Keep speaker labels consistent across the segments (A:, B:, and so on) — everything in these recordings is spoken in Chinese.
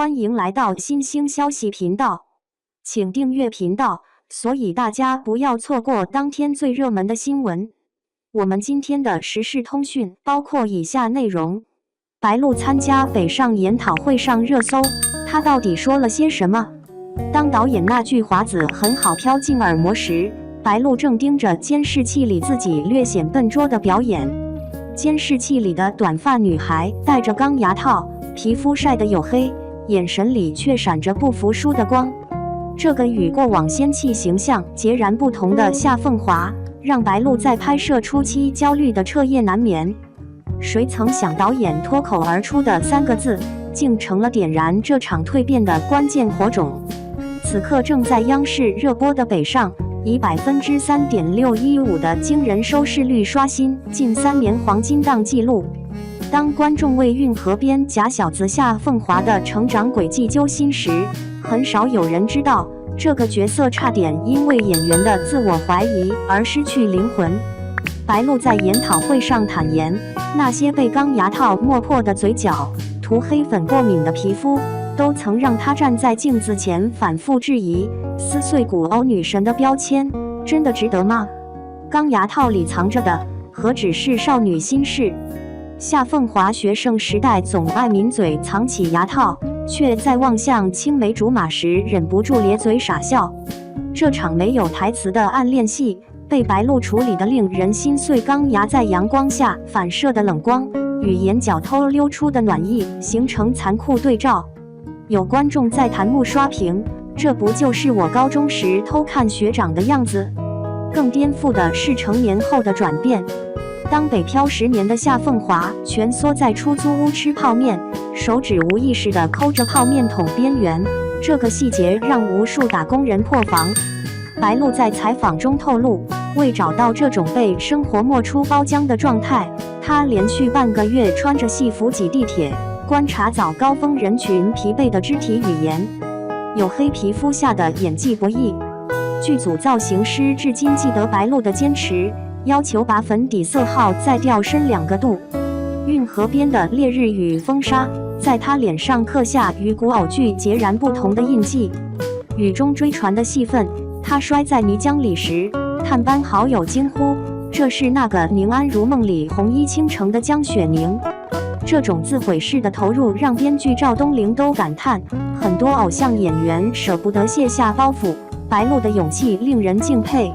A: 欢迎来到新兴消息频道，请订阅频道，所以大家不要错过当天最热门的新闻。我们今天的时事通讯包括以下内容：白鹿参加北上研讨会上热搜，他到底说了些什么？当导演那句华子很好飘进耳膜时，白鹿正盯着监视器里自己略显笨拙的表演。监视器里的短发女孩戴着钢牙套，皮肤晒得黝黑，眼神里却闪着不服输的光。这个与过往仙气形象截然不同的夏凤华，让白鹿在拍摄初期焦虑的彻夜难眠。谁曾想导演脱口而出的3个字，竟成了点燃这场蜕变的关键火种。此刻正在央视热播的《北上》，以3.615%的惊人收视率刷新近3年黄金档纪录。当观众为运河边假小子夏凤华的成长轨迹揪心时，很少有人知道这个角色差点因为演员的自我怀疑而失去灵魂。白鹿在研讨会上坦言，那些被钢牙套磨破的嘴角、涂黑粉过敏的皮肤，都曾让他站在镜子前反复质疑撕碎古欧女神的标签，真的值得吗？钢牙套里藏着的何止是少女心事？夏凤华学生时代总爱抿嘴藏起牙套，却在望向青梅竹马时忍不住咧嘴傻笑。这场没有台词的暗恋戏被白鹿处理得令人心碎，钢牙在阳光下反射的冷光与眼角偷溜出的暖意形成残酷对照。有观众在弹幕刷屏，这不就是我高中时偷看学长的样子？更颠覆的是成年后的转变。当北漂10年的夏凤华蜷缩在出租屋吃泡面，手指无意识地抠着泡面桶边缘，这个细节让无数打工人破防。白鹿在采访中透露，为找到这种被生活磨出包浆的状态，他连续半个月穿着戏服挤地铁，观察早高峰人群疲惫的肢体语言。黝黑皮肤下的演技不易，剧组造型师至今记得白鹿的坚持，要求把粉底色号再调深2个度。运河边的烈日与风沙，在他脸上刻下与古偶剧截然不同的印记。雨中追船的戏份，他摔在泥浆里时，探班好友惊呼：“这是那个宁安如梦里红衣倾城的江雪宁。”这种自毁式的投入让编剧赵东陵都感叹，很多偶像演员舍不得卸下包袱，白鹿的勇气令人敬佩。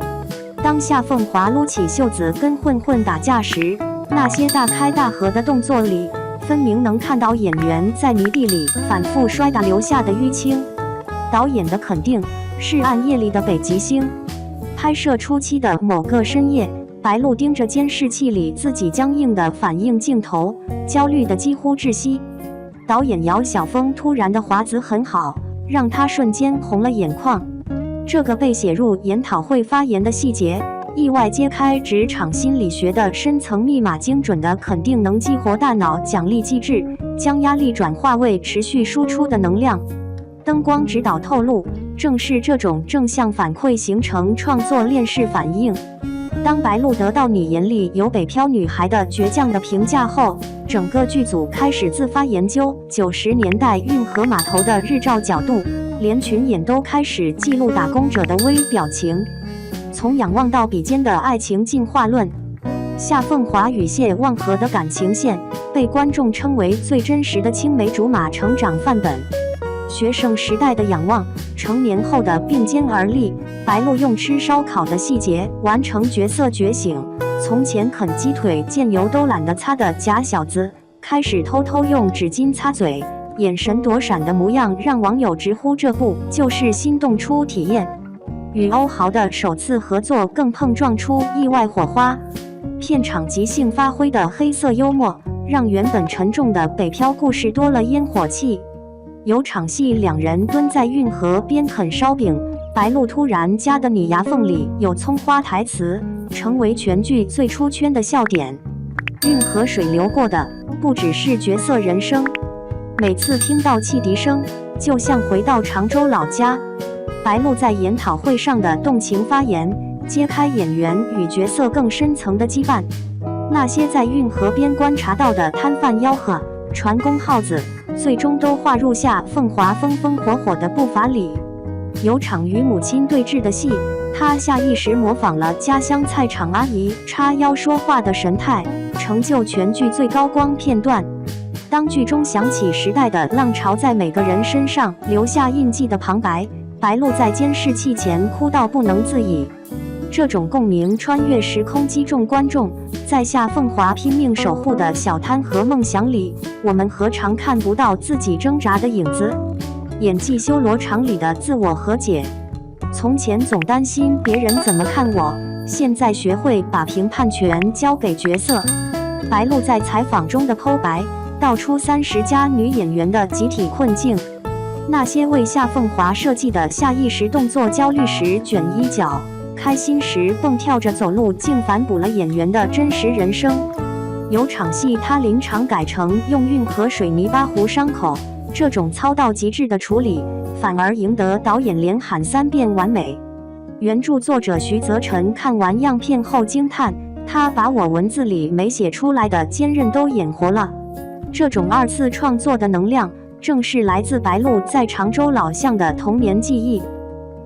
A: 当夏凤华撸起袖子跟混混打架时，那些大开大合的动作里，分明能看到演员在泥地里反复摔打留下的淤青。导演的肯定是暗夜里的北极星。拍摄初期的某个深夜，白鹿盯着监视器里自己僵硬的反应镜头，焦虑的几乎窒息。导演姚晓峰突然的华子很好，让他瞬间红了眼眶。这个被写入研讨会发言的细节，意外揭开职场心理学的深层密码，精准的肯定能激活大脑奖励机制，将压力转化为持续输出的能量。灯光指导透露，正是这种正向反馈形成创作链式反应。当白鹿得到你眼里有北漂女孩的倔强的评价后，整个剧组开始自发研究90年代运河码头的日照角度，连群演都开始记录打工者的微表情。从仰望到比肩的爱情进化论，夏凤华与谢望和的感情线被观众称为最真实的青梅竹马成长范本。学生时代的仰望，成年后的并肩而立，白鹿用吃烧烤的细节完成角色觉醒。从前啃鸡腿见油都懒得擦的假小子，开始偷偷用纸巾擦嘴，眼神躲闪的模样让网友直呼这部就是心动初体验。与欧豪的首次合作更碰撞出意外火花，片场即兴发挥的黑色幽默，让原本沉重的北漂故事多了烟火气。有场戏2人蹲在运河边啃烧饼，白鹿突然加的你牙缝里有葱花台词，成为全剧最出圈的笑点。运河水流过的不只是角色人生，每次听到汽笛声，就像回到常州老家。白鹿在研讨会上的动情发言，揭开演员与角色更深层的羁绊。那些在运河边观察到的摊贩吆喝、船工耗子、最终都划入夏凤华风风火火的步伐里。有场与母亲对峙的戏，他下意识模仿了家乡菜场阿姨叉腰说话的神态，成就全剧最高光片段。当剧中响起时代的浪潮在每个人身上留下印记的旁白，白鹿在监视器前哭到不能自已。这种共鸣穿越时空，击中观众。在夏凤华拼命守护的小摊和梦想里，我们何尝看不到自己挣扎的影子？演技修罗场里的自我和解。从前总担心别人怎么看我，现在学会把评判权交给角色。白鹿在采访中的剖白，道出30加女演员的集体困境。那些为夏凤华设计的下意识动作，焦虑时卷衣角，开心时蹦跳着走路，竟反哺了演员的真实人生。有场戏他临场改成用运河水泥巴糊伤口，这种糙到极致的处理，反而赢得导演连喊3遍完美。原著作者徐泽辰看完样片后惊叹，他把我文字里没写出来的坚韧都演活了。这种2次创作的能量，正是来自白鹿在常州老巷的童年记忆。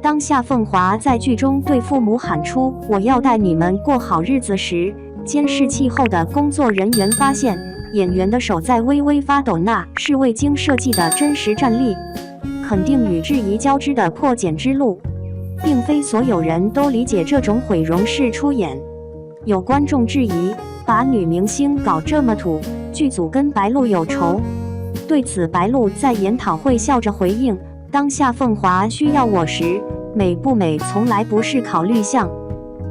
A: 当夏凤华在剧中对父母喊出“我要带你们过好日子”时，监视器后的工作人员发现演员的手在微微发抖，那是未经设计的真实战力。肯定与质疑交织的破茧之路，并非所有人都理解这种毁容式出演。有观众质疑，把女明星搞这么土，剧组跟白鹿有仇。对此，白鹿在研讨会笑着回应，当夏凤华需要我时，美不美从来不是考虑项。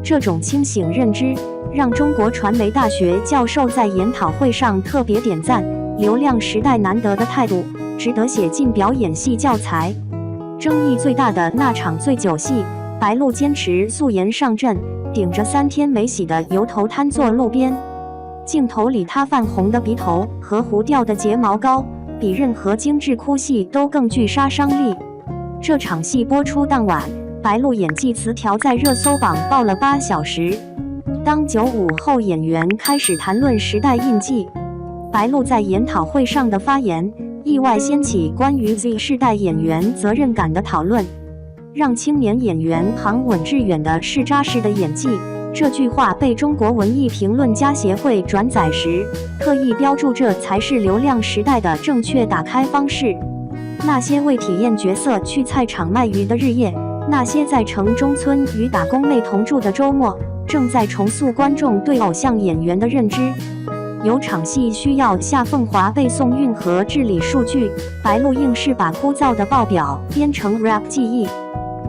A: 这种清醒认知，让中国传媒大学教授在研讨会上特别点赞，流量时代难得的态度，值得写进表演系教材。争议最大的那场醉酒戏，白鹿坚持素颜上阵，顶着3天没洗的油头瘫坐路边。镜头里她泛红的鼻头和糊掉的睫毛膏，比任何精致哭戏都更具杀伤力。这场戏播出当晚，白鹿演技词条在热搜榜爆了8小时。当95后演员开始谈论时代印记，白鹿在研讨会上的发言，意外掀起关于 Z 世代演员责任感的讨论。让青年演员行稳致远的是扎实的演技。这句话被中国文艺评论家协会转载时，特意标注这才是流量时代的正确打开方式。那些为体验角色去菜场卖鱼的日夜，那些在城中村与打工妹同住的周末，正在重塑观众对偶像演员的认知。有场戏需要夏凤华背诵运河治理数据，白鹿硬是把枯燥的报表编成 rap 记忆。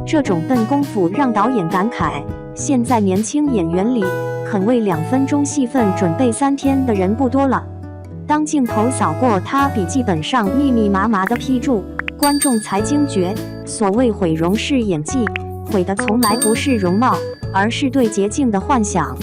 A: 这种笨功夫让导演感慨，现在年轻演员里，肯为2分钟戏份准备3天的人不多了。当镜头扫过他笔记本上密密麻麻的批注，观众才惊觉，所谓毁容式演技，毁的从来不是容貌，而是对捷径的幻想。